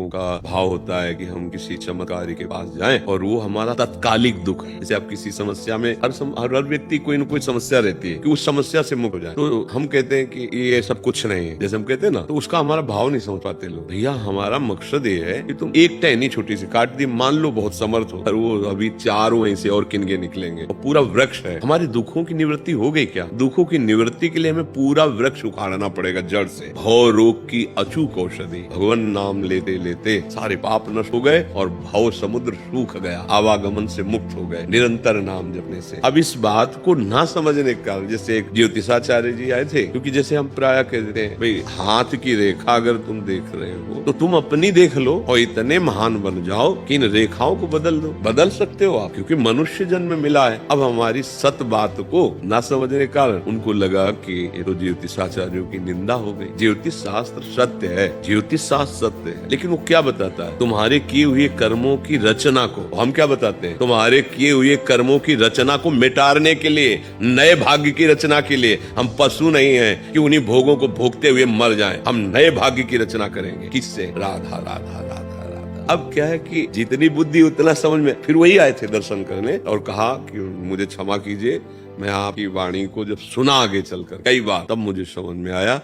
लोगों का भाव होता है कि हम किसी चमत्कारी के पास जाएं और वो हमारा तत्कालिक दुख है। जैसे आप किसी समस्या में हर व्यक्ति कोई न कोई समस्या रहती है कि उस समस्या से मुक्त हो जाए, तो हम कहते हैं कि ये सब कुछ नहीं है, जैसे हम कहते हैं ना, तो उसका हमारा भाव नहीं समझ पाते लोग। भैया हमारा मकसद ये है कि तुम एक टहनी छोटी सी काट दी, मान लो बहुत समर्थ हो, और वो अभी 4 वहीं से और किनके निकलेंगे और पूरा वृक्ष है। हमारे दुखों की निवृत्ति हो गई क्या? दुखों की निवृत्ति के लिए हमें पूरा वृक्ष उखाड़ना पड़ेगा जड़ से। भव रोग की अचूक औषधि, भगवान नाम लेते लेते सारे पाप नष्ट हो गए और भव समुद्र सूख गया, आवागमन से मुक्त हो गए निरंतर नाम जपने से। अब इस बात को ना समझने का, जैसे एक ज्योतिषाचार्य जी आए थे, क्योंकि जैसे हम प्राय कहते हैं भाई हाथ की रेखा अगर तुम देख रहे हो तो तुम अपनी देख लो और इतने महान बन जाओ कि इन रेखाओं को बदल दो। बदल सकते हो आप, क्योंकि मनुष्य जन्म मिला है। अब हमारी सत बात को ना समझने के कारण उनको लगा कि ये तो ज्योतिषाचार्यों की निंदा हो गई। ज्योतिष शास्त्र सत्य है, ज्योतिष शास्त्र सत्य है, लेकिन वो क्या बताता है? तुम्हारे किए हुए कर्मों की रचना को, हम क्या बताते हैं? तुम्हारे किए हुए कर्मों की रचना को मिटाने के लिए, नए भाग्य की रचना के लिए। हम पशु नहीं हैं कि उन्हीं भोगों को भोगते हुए मर जाएं। हम नए भाग्य की रचना करेंगे। किससे? राधा राधा राधा राधा। अब क्या है कि जितनी बुद्धि उतना समझ में। फिर वही आए थे दर्शन करने और कहा कि मुझे क्षमा कीजिए, मैं आपकी वाणी को जब सुना आगे चलकर कई बार, तब मुझे समझ में आया